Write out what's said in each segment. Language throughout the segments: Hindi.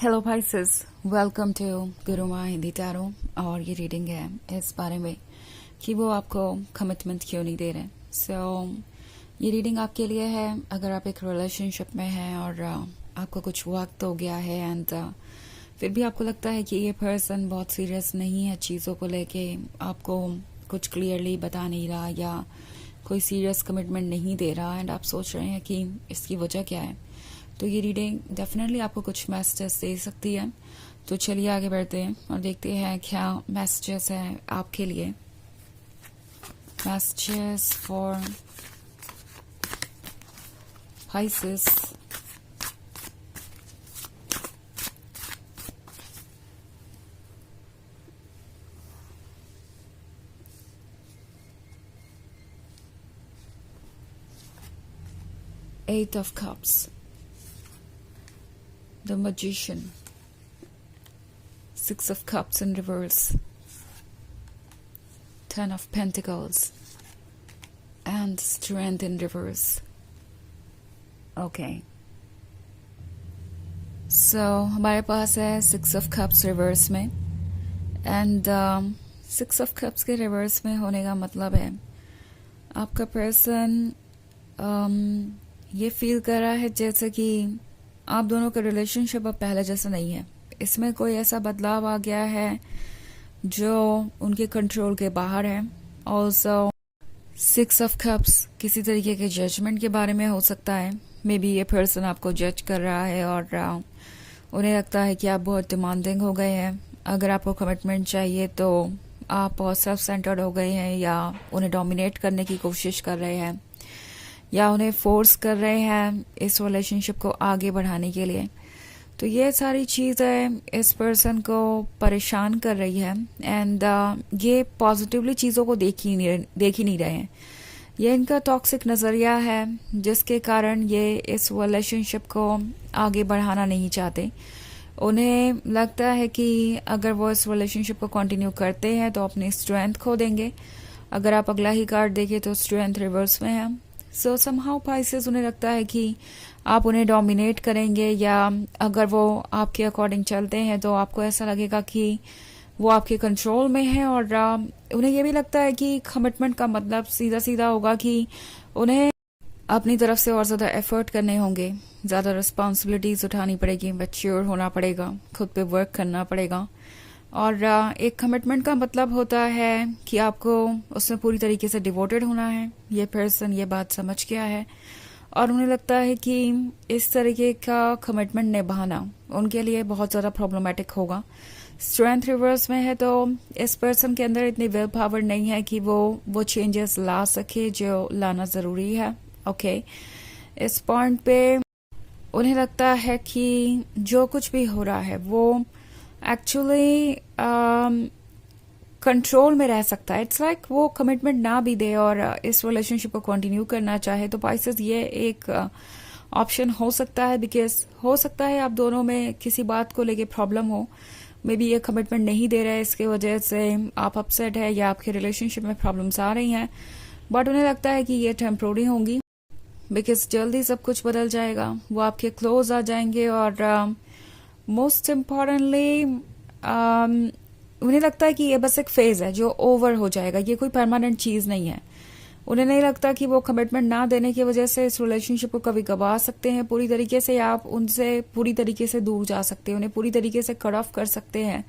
हेलो भाइसेस, welcome to Guruma Hindi tarot. और ये रीडिंग है इस बारे में कि वो आपको कमिटमेंट क्यों नहीं दे रहे। ये रीडिंग आपके लिए है अगर आप एक रिलेशनशिप में हैं और आपको कुछ वक्त हो गया है एंड फिर भी आपको लगता है कि ये पर्सन बहुत सीरियस नहीं है चीज़ों को लेके, आपको कुछ क्लियरली बता नहीं रहा या कोई सीरियस कमिटमेंट नहीं दे रहा एंड आप सोच रहे हैं कि इसकी वजह क्या है। तो ये रीडिंग डेफिनेटली आपको कुछ मैसेजेस दे सकती है। तो चलिए आगे बढ़ते हैं और देखते हैं क्या मैसेजेस है आपके लिए। Messages for Pisces, Eight of Cups, the Magician, Six of Cups in reverse, Ten of Pentacles, and Strength in reverse. Okay. So हमारे पास है Six of Cups रिवर्स में एंड Six of Cups के रिवर्स में होने का मतलब है आपका पर्सन ये फील कर रहा है जैसे कि आप दोनों का रिलेशनशिप अब पहले जैसा नहीं है। इसमें कोई ऐसा बदलाव आ गया है जो उनके कंट्रोल के बाहर है। ऑल्सो सिक्स ऑफ कप्स किसी तरीके के जजमेंट के बारे में हो सकता है। मे बी ये पर्सन आपको जज कर रहा है और उन्हें लगता है कि आप बहुत डिमांडिंग हो गए हैं। अगर आपको कमिटमेंट चाहिए तो आप बहुत सेल्फ सेंटर्ड हो गए हैं या उन्हें डोमिनेट करने की कोशिश कर रहे हैं या उन्हें फोर्स कर रहे हैं इस रिलेशनशिप को आगे बढ़ाने के लिए। तो ये सारी चीज़ें इस पर्सन को परेशान कर रही है एंड ये पॉजिटिवली चीज़ों को देख ही नहीं रहे हैं। ये इनका टॉक्सिक नज़रिया है जिसके कारण ये इस रिलेशनशिप को आगे बढ़ाना नहीं चाहते। उन्हें लगता है कि अगर वो इस रिलेशनशिप को कंटिन्यू करते हैं तो अपनी स्ट्रेंथ खो देंगे। अगर आप अगला ही कार्ड देखें तो स्ट्रेंथ रिवर्स में है। सो समहाउ पाइसेस उन्हें लगता है कि आप उन्हें डोमिनेट करेंगे या अगर वो आपके अकॉर्डिंग चलते हैं तो आपको ऐसा लगेगा कि वो आपके कंट्रोल में है। और उन्हें ये भी लगता है कि कमिटमेंट का मतलब सीधा सीधा होगा कि उन्हें अपनी तरफ से और ज़्यादा एफर्ट करने होंगे, ज़्यादा रिस्पॉन्सिबिलिटीज़ उठानी पड़ेगी, मैच्योर होना पड़ेगा, खुद पे वर्क करना पड़ेगा। और एक कमिटमेंट का मतलब होता है कि आपको उसमें पूरी तरीके से डिवोटेड होना है। ये पर्सन ये बात समझ गया है और उन्हें लगता है कि इस तरीके का कमिटमेंट निभाना उनके लिए बहुत ज़्यादा प्रॉब्लमेटिक होगा। स्ट्रेंथ रिवर्स में है तो इस पर्सन के अंदर इतनी विल पावर नहीं है कि वो चेंजेस ला सके जो लाना ज़रूरी है। ओके, इस पॉइंट पे उन्हें लगता है कि जो कुछ भी हो रहा है वो एक्चुअली कंट्रोल में रह सकता है। इट्स लाइक वो कमिटमेंट ना भी दे और इस रिलेशनशिप को कंटिन्यू करना चाहे तो पाइसेस ये एक ऑप्शन हो सकता है। बिकॉज हो सकता है आप दोनों में किसी बात को लेके प्रॉब्लम हो, मे बी ये कमिटमेंट नहीं दे रहे, इसके वजह से आप अपसेट है या आपके रिलेशनशिप में प्रॉब्लम्स आ रही हैं। बट उन्हें लगता है कि ये टेम्प्रोरी होंगी बिकॉज जल्दी सब कुछ बदल जाएगा, वो आपके क्लोज आ जाएंगे। और मोस्ट इम्पॉर्टेंटली उन्हें लगता है कि ये बस एक फेज है जो ओवर हो जाएगा, ये कोई परमानेंट चीज़ नहीं है। उन्हें नहीं लगता कि वो कमिटमेंट ना देने की वजह से इस रिलेशनशिप को कभी गवा सकते हैं पूरी तरीके से, या आप उनसे पूरी तरीके से दूर जा सकते हैं, उन्हें पूरी तरीके से कट ऑफ कर सकते हैं,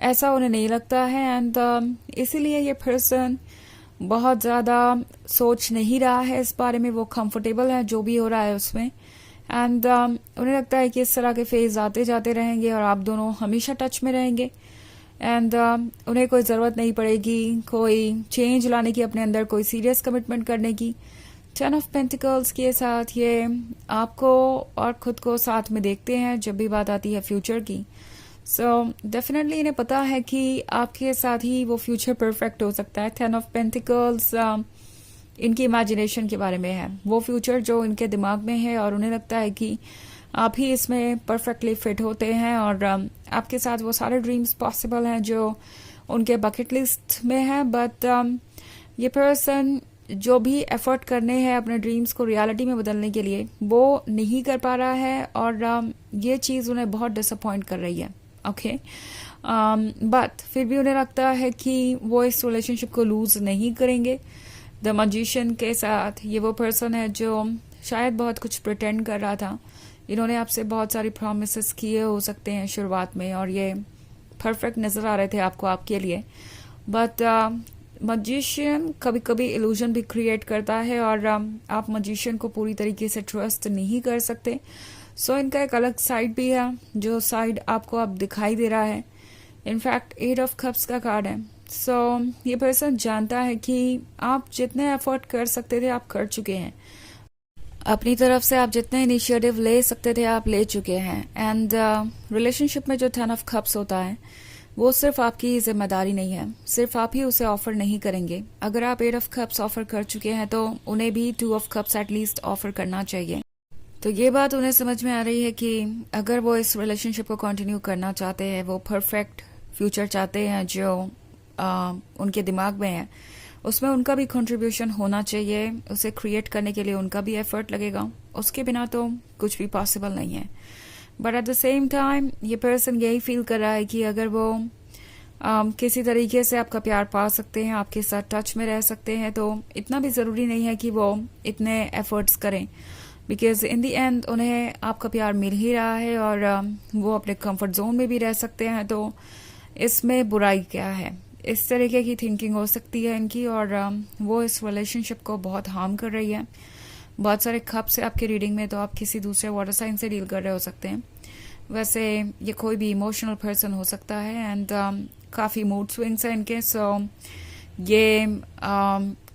ऐसा उन्हें नहीं लगता है। एंड इसीलिए ये पर्सन बहुत ज़्यादा सोच नहीं रहा है इस बारे में, वो कंफर्टेबल है जो भी हो रहा है उसमें। एंड उन्हें लगता है कि इस तरह के फेज आते जाते रहेंगे और आप दोनों हमेशा टच में रहेंगे। एंड उन्हें कोई ज़रूरत नहीं पड़ेगी कोई चेंज लाने की अपने अंदर, कोई सीरियस कमिटमेंट करने की। 10 ऑफ पेंटिकल्स के साथ ये आपको और खुद को साथ में देखते हैं जब भी बात आती है फ्यूचर की। सो डेफिनेटली इन्हें पता है कि आपके साथ ही वो फ्यूचर परफेक्ट हो सकता है। 10 ऑफ पेंटिकल्स इनकी इमेजिनेशन के बारे में है, वो फ्यूचर जो इनके दिमाग में है और उन्हें लगता है कि आप ही इसमें परफेक्टली फिट होते हैं और आपके साथ वो सारे ड्रीम्स पॉसिबल हैं जो उनके बकेट लिस्ट में है। बट ये पर्सन जो भी एफर्ट करने हैं अपने ड्रीम्स को रियलिटी में बदलने के लिए वो नहीं कर पा रहा है, और ये चीज़ उन्हें बहुत डिसअपॉइंट कर रही है। ओके, बट फिर भी उन्हें लगता है कि वो इस रिलेशनशिप को लूज नहीं करेंगे। द मैजिशियन के साथ ये वो पर्सन है जो शायद बहुत कुछ प्रिटेंड कर रहा था। इन्होंने आपसे बहुत सारी प्रॉमिसेस किए हो सकते हैं शुरुआत में, और ये परफेक्ट नज़र आ रहे थे आपको आपके लिए, बट मैजिशियन कभी कभी इल्यूजन भी क्रिएट करता है, और आप मैजिशियन को पूरी तरीके से ट्रस्ट नहीं कर सकते। सो इनका एक अलग साइड भी है, जो साइड आपको अब दिखाई दे रहा है। इनफैक्ट 8 ऑफ कप्स का कार्ड है। सो ये पर्सन जानता है कि आप जितने एफर्ट कर सकते थे आप कर चुके हैं, अपनी तरफ से आप जितने इनिशिएटिव ले सकते थे आप ले चुके हैं। एंड रिलेशनशिप में जो 10 ऑफ कप्स होता है वो सिर्फ आपकी जिम्मेदारी नहीं है, सिर्फ आप ही उसे ऑफर नहीं करेंगे। अगर आप 8 ऑफ कप्स ऑफर कर चुके हैं तो उन्हें भी 2 ऑफ कप्स एटलीस्ट ऑफर करना चाहिए। तो ये बात उन्हें समझ में आ रही है कि अगर वो इस रिलेशनशिप को कंटिन्यू करना चाहते हैं, वो परफेक्ट फ्यूचर चाहते हैं जो उनके दिमाग में है, उसमें उनका भी कंट्रीब्यूशन होना चाहिए। उसे क्रिएट करने के लिए उनका भी एफर्ट लगेगा, उसके बिना तो कुछ भी पॉसिबल नहीं है। But at the same time ये पर्सन यही फील कर रहा है कि अगर वो किसी तरीके से आपका प्यार पा सकते हैं, आपके साथ टच में रह सकते हैं, तो इतना भी ज़रूरी नहीं है कि वो इतने एफर्ट्स करें, बिकॉज इन दी एंड उन्हें आपका प्यार मिल ही रहा है और वो अपने कंफर्ट जोन में भी रह सकते हैं। तो इसमें बुराई क्या है? इस तरीके की थिंकिंग हो सकती है इनकी, और वो इस रिलेशनशिप को बहुत हार्म कर रही है। बहुत सारे कप्स है आपके रीडिंग में, तो आप किसी दूसरे वाटर साइन से डील कर रहे हो सकते हैं। वैसे ये कोई भी इमोशनल पर्सन हो सकता है, एंड काफ़ी मूड स्विंग्स हैं इनके। सो ये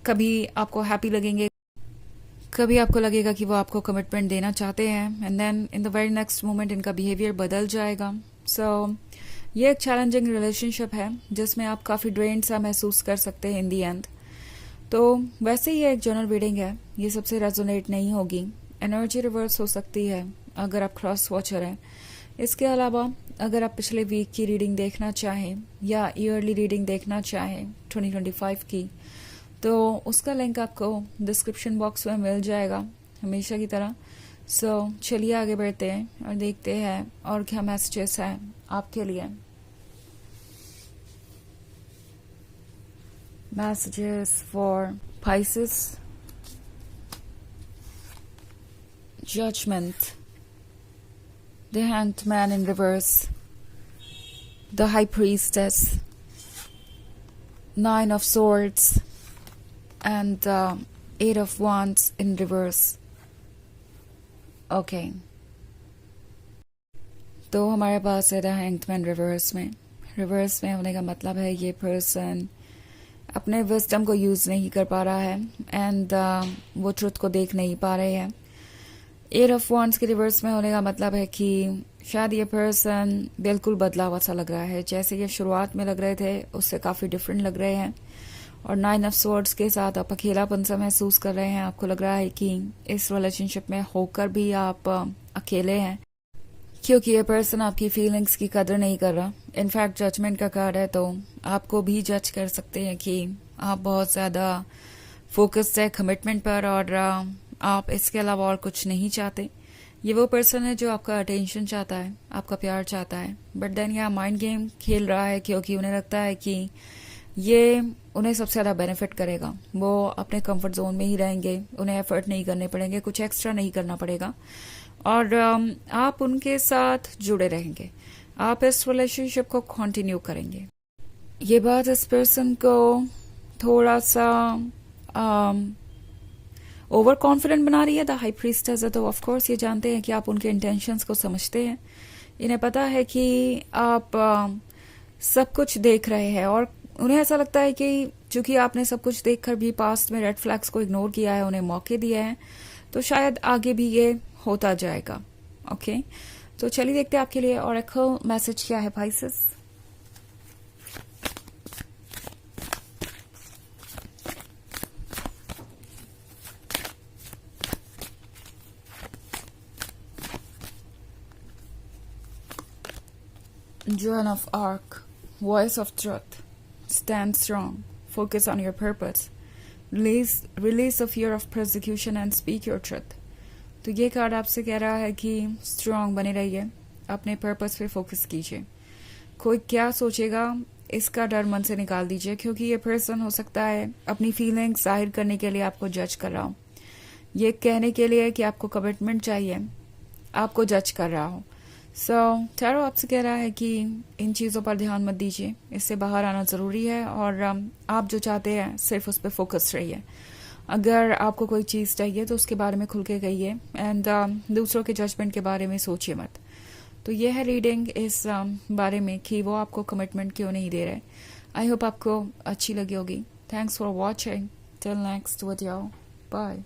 कभी आपको हैप्पी लगेंगे, कभी आपको लगेगा कि वो आपको कमिटमेंट देना चाहते हैं, and then in the very next moment इनका बिहेवियर बदल जाएगा। सो ये एक चैलेंजिंग रिलेशनशिप है जिसमें आप काफ़ी ड्रेन सा महसूस कर सकते हैं इन दी एंड। तो वैसे ये एक जनरल रीडिंग है, ये सबसे रेजोनेट नहीं होगी। एनर्जी रिवर्स हो सकती है अगर आप क्रॉस वॉचर हैं। इसके अलावा अगर आप पिछले वीक की रीडिंग देखना चाहें या ईयरली रीडिंग देखना चाहें 2025 की, तो उसका लिंक आपको डिस्क्रिप्शन बॉक्स में मिल जाएगा हमेशा की तरह। सो चलिए आगे बढ़ते हैं और देखते हैं और क्या मैसेजेस हैं आपके लिए। Messages for Pisces. Judgment. The Hanged Man in reverse. The High Priestess. 9 of Swords. And 8 of Wands in reverse. Okay. तो हमारे पास है द Hanged Man रिवर्स में। रिवर्स में होने का मतलब है ये पर्सन अपने विजडम को यूज़ नहीं कर पा रहा है, एंड वो ट्रुथ को देख नहीं पा रहे हैं। 8 ऑफ वॉन्ड्स के रिवर्स में होने का मतलब है कि शायद ये पर्सन बिल्कुल बदला हुआ सा लग रहा है, जैसे ये शुरुआत में लग रहे थे उससे काफ़ी डिफरेंट लग रहे हैं। और 9 ऑफ स्वॉर्ड्स के साथ आप अकेलापन सा महसूस कर रहे हैं। आपको लग रहा है कि इस रिलेशनशिप में होकर भी आप अकेले हैं, क्योंकि ये पर्सन आपकी फीलिंग्स की कदर नहीं कर रहा। इनफैक्ट जजमेंट का कार्ड है, तो आपको भी जज कर सकते हैं कि आप बहुत ज़्यादा फोकस्ड है कमिटमेंट पर, और आप इसके अलावा और कुछ नहीं चाहते। ये वो पर्सन है जो आपका अटेंशन चाहता है, आपका प्यार चाहता है, बट देन यह माइंड गेम खेल रहा है, क्योंकि उन्हें लगता है कि ये उन्हें सबसे ज़्यादा बेनिफिट करेगा। वो अपने कंफर्ट जोन में ही रहेंगे, उन्हें एफर्ट नहीं करने पड़ेंगे, कुछ एक्स्ट्रा नहीं करना पड़ेगा, और आप उनके साथ जुड़े रहेंगे, आप इस रिलेशनशिप को कंटिन्यू करेंगे। ये बात इस पर्सन को थोड़ा सा ओवर कॉन्फिडेंट बना रही है। द हाई प्रीस्टेस है, तो ऑफ कोर्स ये जानते हैं कि आप उनके इंटेंशंस को समझते हैं। इन्हें पता है कि आप सब कुछ देख रहे हैं, और उन्हें ऐसा लगता है कि चूंकि आपने सब कुछ देखकर भी पास्ट में रेड फ्लैग्स को इग्नोर किया है, उन्हें मौके दिए हैं, तो शायद आगे भी ये होता जाएगा। ओके, तो चलिए देखते हैं आपके लिए ऑरेकल मैसेज क्या है Pisces. Joan of Arc, Voice of Truth, stand strong, focus on your purpose, release the fear of persecution and speak your truth. तो ये कार्ड आपसे कह रहा है कि स्ट्रांग बने रहिए, अपने पर्पस पे फोकस कीजिए, कोई क्या सोचेगा इसका डर मन से निकाल दीजिए, क्योंकि ये पर्सन हो सकता है अपनी फीलिंग्स जाहिर करने के लिए आपको जज कर रहा हो, ये कहने के लिए कि आपको कमिटमेंट चाहिए, आपको जज कर रहा हो. सो टैरो आपसे कह रहा है कि इन चीज़ों पर ध्यान मत दीजिए, इससे बाहर आना ज़रूरी है और आप जो चाहते हैं सिर्फ उस पर फोकस रहिए. अगर आपको कोई चीज़ चाहिए तो उसके बारे में खुल के कहिए एंड दूसरों के जजमेंट के बारे में सोचिए मत. तो यह है रीडिंग इस बारे में कि वो आपको कमिटमेंट क्यों नहीं दे रहे. आई होप आपको अच्छी लगी होगी. Thanks for watching. Till next video. Bye.